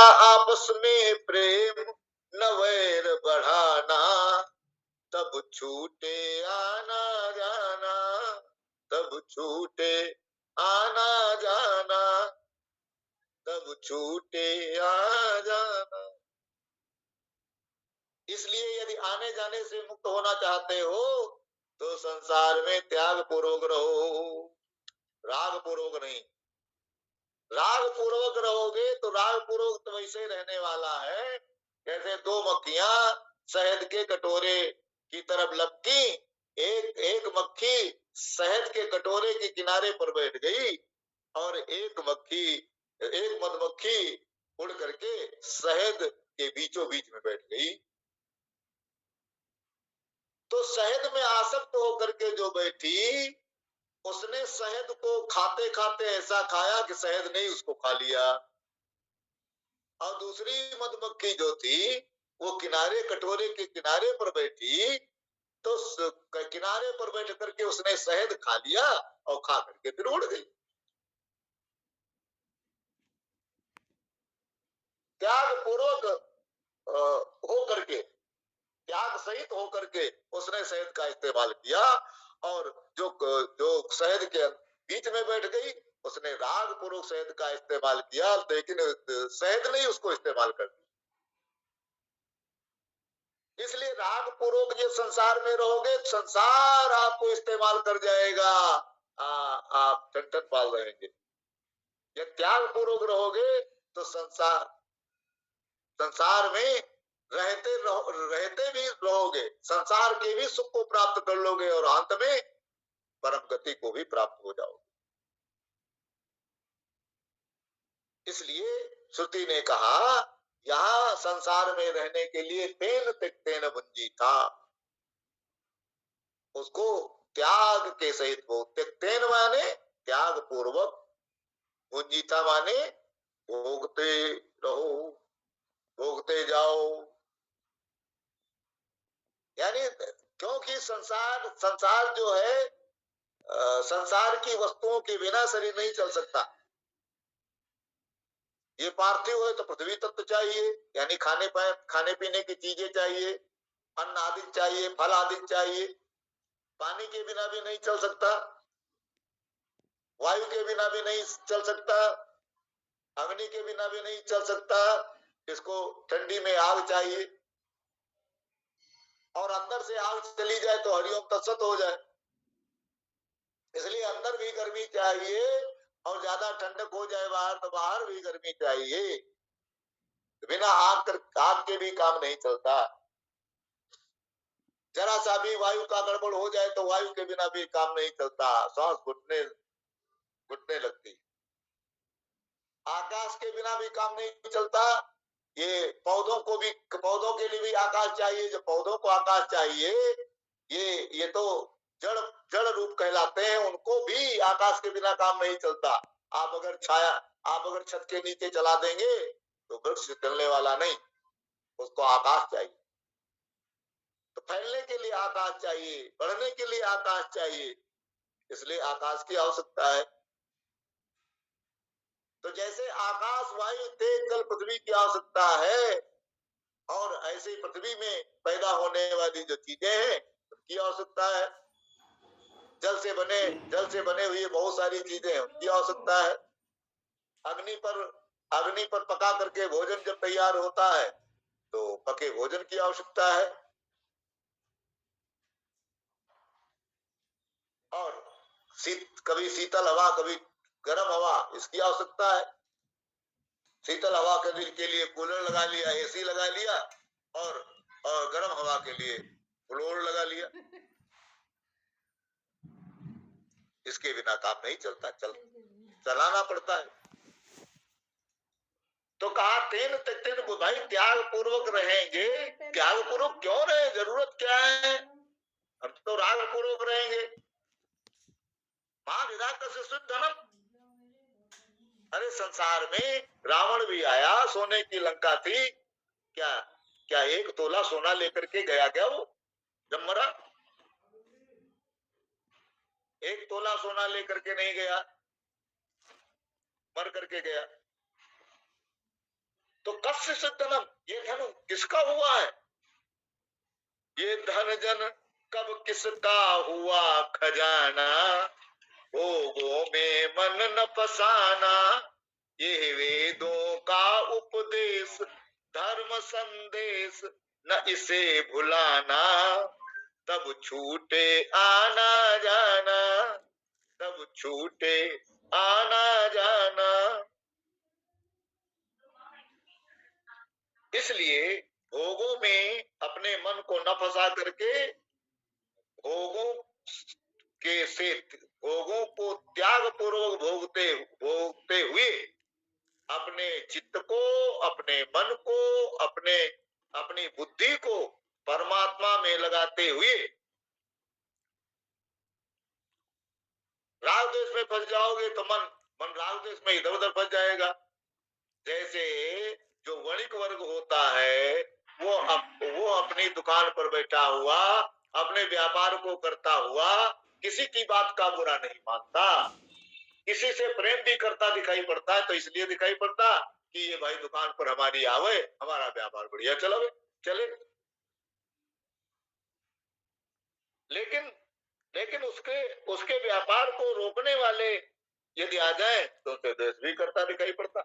आपस में प्रेम न वैर बढ़ाना, तब छूटे आना जाना, तब छूटे आना जाना, तब छूटे आ जाना। इसलिए यदि आने जाने से मुक्त होना चाहते हो तो संसार में त्याग पूर्वक रहो, राग पूर्वक नहीं। राग पूर्वक रहोगे तो राग पूर्वक तो वैसे रहने वाला है जैसे दो मक्खियां शहद के कटोरे की तरफ लपकी। एक एक मक्खी शहद के कटोरे के किनारे पर बैठ गई और एक मधुमक्खी उड़ करके शहद के बीचों बीच में बैठ गई। तो शहद में आसक्त होकर के जो बैठी, उसने शहद को खाते खाते ऐसा खाया कि शहद ने उसको खा लिया। और दूसरी मधुमक्खी जो थी वो किनारे कटोरे के किनारे पर बैठी, तो किनारे पर बैठ करके उसने शहद खा लिया और खा करके फिर उड़ गई। त्याग पूर्वक हो करके, त्याग सहित होकर के उसने शहद का इस्तेमाल किया। और जो जो शहद के बीच में बैठ गई उसने राग पूर्वक शहद का इस्तेमाल किया, लेकिन शहद नहीं उसको इस्तेमाल कर दिया। इसलिए राग पूर्वक ये संसार में रहोगे, संसार आपको इस्तेमाल कर जाएगा, आप टन पाल रहेंगे। ये त्याग पूर्वक रहोगे तो संसार संसार में रहते भी रहोगे, संसार के भी सुख को प्राप्त कर लोगे और अंत में परम गति को भी प्राप्त हो जाओगे। इसलिए श्रुति ने कहा यहाँ संसार में रहने के लिए तेन त्यक्तेन भुंजी था, उसको त्याग के सहित हो। त्यक्तेन माने त्याग पूर्वक, भुंजीता माने भोगते रहो, भोगते जाओ। यानी क्योंकि संसार जो है, संसार की वस्तुओं के बिना शरीर नहीं चल सकता। ये पार्थिव है तो पृथ्वी तत्व चाहिए, यानी खाने पीने की चीजें चाहिए, अन्न आदि चाहिए, फल आदि चाहिए। पानी के बिना भी नहीं चल सकता, वायु के बिना भी नहीं चल सकता, अग्नि के बिना भी नहीं चल सकता। इसको ठंडी में आग चाहिए, और अंदर से आग चली जाए तो हरिओम तत्सत हो जाए। इसलिए अंदर भी गर्मी चाहिए, और ज्यादा ठंडक हो जाए बाहर तो बाहर भी गर्मी चाहिए। बिना आग के भी काम नहीं चलता। जरा सा भी वायु का गड़बड़ हो जाए तो वायु के बिना भी काम नहीं चलता, सांस घुटने लगती। आकाश के बिना भी काम नहीं चलता। ये पौधों के लिए भी आकाश चाहिए। जो पौधों को आकाश चाहिए, ये तो जड़ रूप कहलाते हैं, उनको भी आकाश के बिना काम नहीं चलता। आप अगर छत के नीचे चला देंगे तो वृक्ष चलने वाला नहीं, उसको आकाश चाहिए। तो फैलने के लिए आकाश चाहिए, बढ़ने के लिए आकाश चाहिए, इसलिए आकाश की आवश्यकता है। तो जैसे आकाश, वायु, तेज, जल, पृथ्वी की आवश्यकता है, और ऐसे पृथ्वी में पैदा होने वाली जो चीजें हैं उनकी आवश्यकता है। जल से बने हुए बहुत सारी चीजें हैं, उनकी आवश्यकता है। अग्नि पर पका करके भोजन जब तैयार होता है तो पके भोजन की आवश्यकता है। और कभी शीतल हवा, कभी गर्म हवा, इसकी आवश्यकता है। शीतल हवा के लिए कूलर लगा लिया, एसी लगा लिया, और गर्म हवा के लिए फ्लोर लगा लिया। इसके बिना काम नहीं चलता, चलाना पड़ता है। तो कहा तेन तेन भाई त्याग पूर्वक रहेंगे। त्याग पूर्वक क्यों रहे, जरूरत क्या है? हम तो राग पूर्वक रहेंगे। मां विधाता से शुद्ध धनम। अरे संसार में रावण भी आया, सोने की लंका थी, क्या 1 तोला सोना लेकर के गया क्या वो जब मरा? 1 तोला सोना लेकर के नहीं गया, मर करके गया। तो कस्य सिद्धनम, ये धन किसका हुआ है? ये धन जन कब किसका हुआ खजाना, भोगों में मन न फसाना, ये वेदों का उपदेश धर्म संदेश न इसे भुलाना, तब छूटे आना जाना, तब छूटे आना जाना। इसलिए भोगों में अपने मन को न फंसा करके भोगों भोगों को त्याग पूर्वक भोगते हुए अपने चित्त को, अपने मन को, अपनी बुद्धि को परमात्मा में लगाते हुए राग द्वेष में फंस जाओगे तो मन राग द्वेष में इधर उधर फंस जाएगा। जैसे जो वणिक वर्ग होता है वो अपनी दुकान पर बैठा हुआ अपने व्यापार को करता हुआ किसी की बात का बुरा नहीं मानता, किसी से प्रेम भी करता दिखाई पड़ता है तो इसलिए दिखाई पड़ता कि ये भाई दुकान पर हमारी आवे, हमारा व्यापार बढ़िया चले। लेकिन उसके व्यापार को रोकने वाले यदि आ जाए तो उसे द्वेष भी करता दिखाई पड़ता।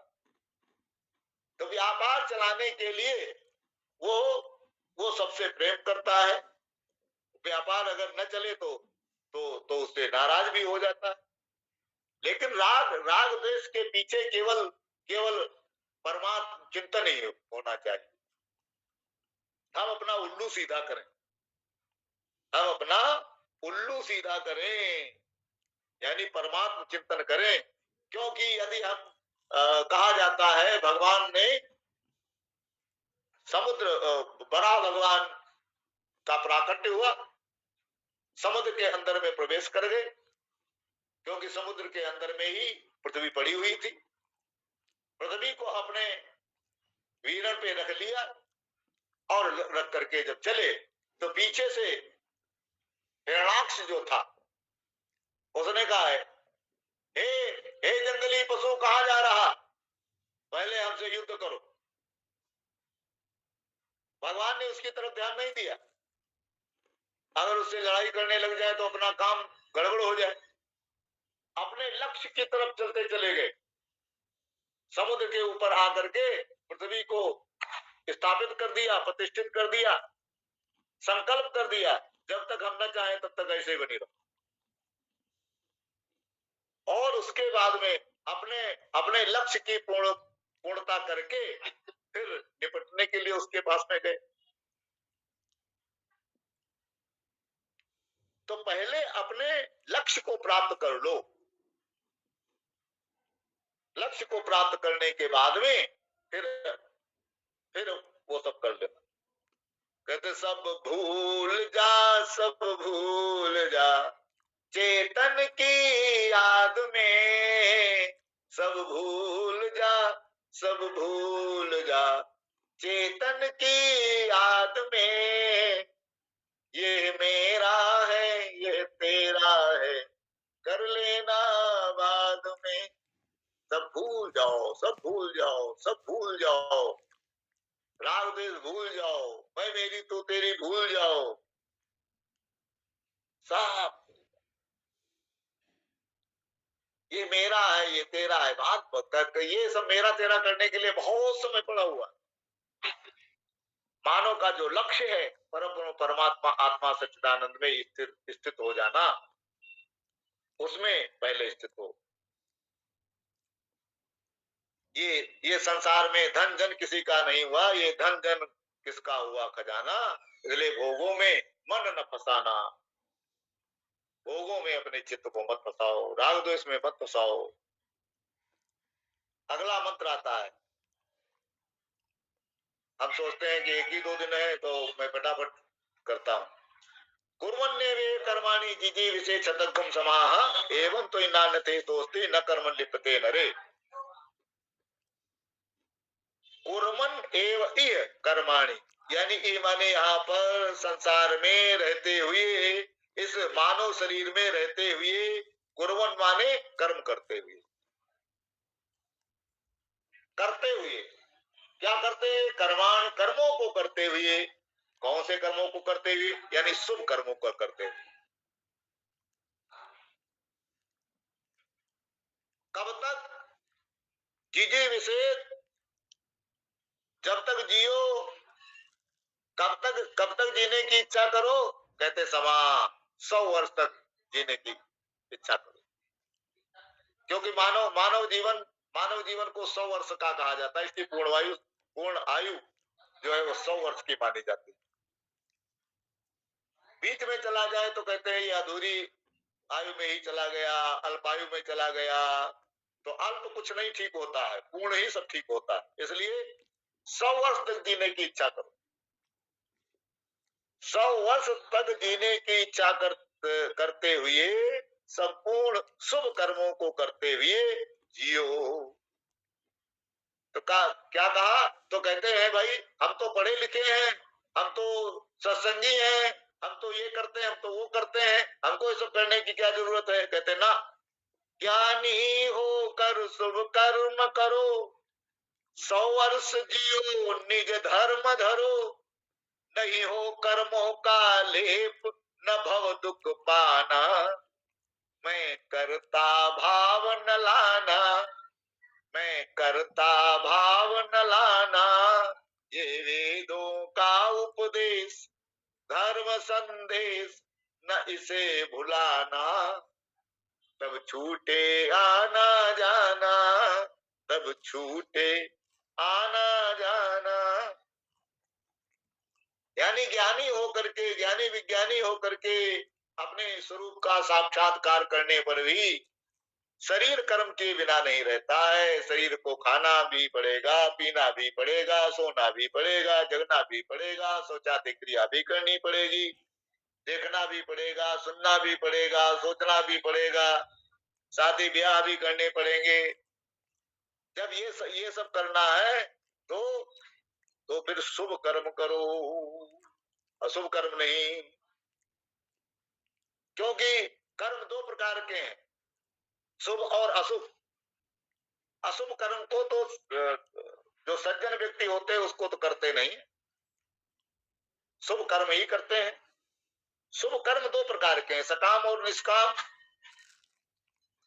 तो व्यापार चलाने के लिए वो सबसे प्रेम करता है, व्यापार अगर न चले तो उससे नाराज भी हो जाता है। लेकिन राग द्वेष के पीछे केवल परमात्मा चिंतन ही होना चाहिए। हम अपना उल्लू सीधा करें, हम अपना उल्लू सीधा करें, यानी परमात्मा चिंतन करें। क्योंकि यदि हम कहा जाता है भगवान ने समुद्र बड़ा भगवान का प्राकट्य हुआ, समुद्र के अंदर में प्रवेश कर गए, क्योंकि समुद्र के अंदर में ही पृथ्वी पड़ी हुई थी। पृथ्वी को अपने वीरण पे रख लिया और रख करके जब चले तो पीछे से हिरणाक्ष जो था उसने कहा है, हे जंगली पशु कहां जा रहा, पहले हमसे युद्ध करो। भगवान ने उसकी तरफ ध्यान नहीं दिया, अगर उससे लड़ाई करने लग जाए तो अपना काम गड़बड़ हो जाए। अपने लक्ष्य की तरफ चलते चले गए, समुद्र के ऊपर आकर के पृथ्वी को स्थापित कर दिया, प्रतिष्ठित कर दिया, संकल्प कर दिया जब तक हम न चाहें तब तक ऐसे बनी रहो। और उसके बाद में अपने लक्ष्य की पूर्णता करके फिर निपटने के लिए उसके पास में गए। तो पहले अपने लक्ष्य को प्राप्त कर लो, लक्ष्य को प्राप्त करने के बाद में फिर वो सब कर लेना। कहते सब भूल जा चेतन की याद में, सब भूल जा चेतन की याद में, ये मेरा है ये तेरा है कर लेना बाद में। सब भूल जाओ, सब भूल जाओ, सब भूल जाओ, राग द्वेष भूल जाओ, मैं मेरी तू तेरी भूल जाओ, सब ये मेरा है ये तेरा है। बात ये सब मेरा तेरा करने के लिए बहुत समय पड़ा हुआ। मानव का जो लक्ष्य है परमात्मा आत्मा सच्चिदानंद में स्थित हो जाना, उसमें पहले स्थित हो। ये संसार में धन जन किसी का नहीं हुआ, ये धन जन किसका हुआ खजाना, इसलिए भोगों में मन न फसाना, भोगों में अपने चित्त को मत फसाओ, राग द्वेष में मत फसाओ। अगला मंत्र आता है, हम सोचते हैं कि एक ही 2 दिन है तो मैं फटाफट करता हूं। कुर्वन्नेवे कर्माणि जिजी विशेष शतगुम समाह एवं तो नान्यते दोस्ते न कर्म लिप्यते नरे। कुर्मन एव इह कर्माणि, यानी ई माने यहाँ पर संसार में रहते हुए, इस मानव शरीर में रहते हुए, कुर्मन माने कर्म करते हुए, क्या करते? कर्मों को करते हुए। कौन से कर्मों को करते हुए? यानी शुभ कर्मों को करते हुए। कब तक? जीजे विशेष, जब तक जियो। कब तक जीने की इच्छा करो? कहते 100 वर्ष तक जीने की इच्छा करो। क्योंकि मानव जीवन को 100 वर्ष का कहा जाता है। इसकी पूर्ण आयु जो है वो 100 वर्ष की मानी जाती है। बीच में चला जाए तो कहते हैं ये अधूरी आयु में ही चला गया, अल्पायु में चला गया। तो अल्प कुछ नहीं ठीक होता है, पूर्ण ही सब ठीक होता है। इसलिए 100 वर्ष तक जीने की इच्छा करो। 100 वर्ष तक जीने की इच्छा करते हुए संपूर्ण शुभ कर्मों को करते हुए जियो। तो क्या कहा? तो कहते हैं भाई हम तो पढ़े लिखे हैं, हम तो सत्संगी हैं, हम तो ये करते हैं, हम तो वो करते हैं, हमको ये सब करने की क्या जरूरत है? कहते ना, ज्ञानी होकर शुभ कर्म करो, 100 वर्ष जियो निज धर्म धरो, नहीं हो कर्मों का लेप न भव दुख पाना, मैं करता भाव न लाना, मैं करता भाव न लाना, ये वेदों का उपदेश धर्म संदेश न इसे भुलाना, तब छूटे आना जाना, तब छूटे आना जाना। यानी ज्ञानी होकर के, ज्ञानी विज्ञानी होकर के अपने स्वरूप का साक्षात्कार करने पर भी शरीर कर्म के बिना नहीं रहता है। शरीर को खाना भी पड़ेगा, पीना भी पड़ेगा, सोना भी पड़ेगा, जगना भी पड़ेगा, शौचादि क्रिया भी करनी पड़ेगी, देखना भी पड़ेगा, सुनना भी पड़ेगा, सोचना भी पड़ेगा, शादी ब्याह भी करने पड़ेंगे। जब ये सब करना है तो फिर शुभ कर्म करो, अशुभ कर्म नहीं। क्योंकि कर्म 2 प्रकार के हैं, शुभ और अशुभ। अशुभ कर्म को तो जो सज्जन व्यक्ति होते हैं उसको तो करते नहीं, शुभ कर्म ही करते हैं। शुभ कर्म 2 प्रकार के हैं, सकाम और निष्काम।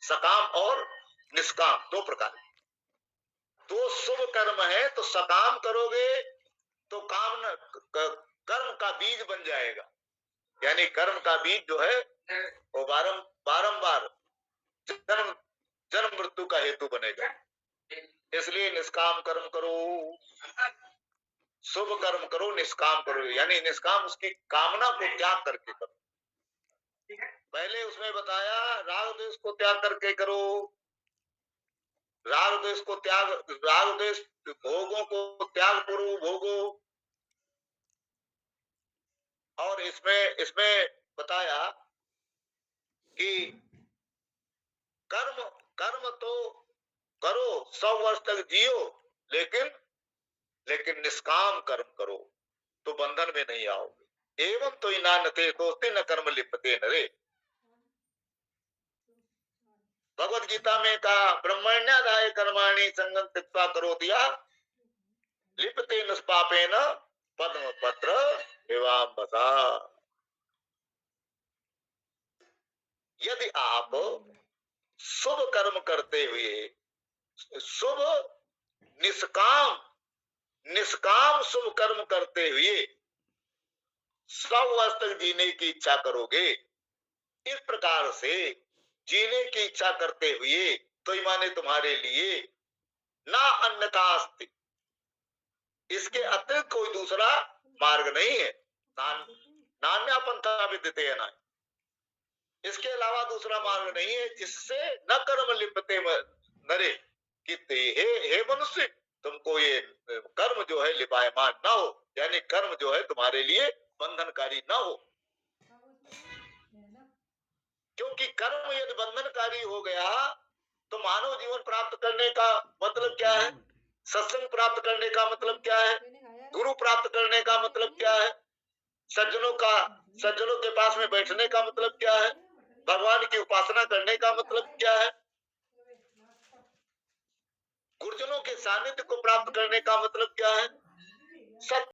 सकाम और निष्काम 2 प्रकार। तो शुभ कर्म है तो सकाम करोगे तो कर्म का बीज बन जाएगा। यानी कर्म का बीज जो है वो बारंबार जन्म मृत्यु का हेतु बनेगा। इसलिए निष्काम कर्म करो, शुभ कर्म करो, निष्काम करो। यानी निष्काम उसकी कामना को त्याग करके करो। पहले उसमें बताया राग द्वेष को त्याग करके करो, राग द्वेष भोगों को त्याग करो, भोगो। और इसमें बताया कि कर्म तो करो, 100 वर्ष तक जियो, लेकिन निष्काम कर्म करो तो बंधन में नहीं आओगे। एवं तो इनानते दोस्ते न कर्म लिपते नरे। भगवत गीता में कहा ब्रह्मण्यादाय कर्माणि संगम त्यक्त्वा करोति यः लिपते निष्पापेन पद्म पत्र विवाम्बसा। यदि आप शुभ कर्म करते हुए, शुभ निष्काम शुभ कर्म करते हुए 100 वर्ष तक जीने की इच्छा करोगे, इस प्रकार से जीने की इच्छा करते हुए तो माने तुम्हारे लिए ना अन्यथा अस्ति, इसके अतिरिक्त कोई दूसरा मार्ग नहीं है। नान्या पंथा विद्यते है, ना इसके अलावा दूसरा मार्ग नहीं है जिससे न कर्म लिपते नरे कि हे मनुष्य, तुमको ये कर्म जो है लिपायमान ना हो, यानी कर्म जो है तुम्हारे लिए बंधनकारी ना हो। क्योंकि कर्म यदि बंधनकारी हो गया तो मानव जीवन प्राप्त करने का मतलब क्या है? सत्संग प्राप्त करने का मतलब क्या है? गुरु प्राप्त करने का मतलब क्या है? सज्जनों के पास में बैठने का मतलब क्या है? भगवान की उपासना करने का मतलब क्या है? गुरुजनों के सानिध्य को प्राप्त करने का मतलब क्या है? सत्य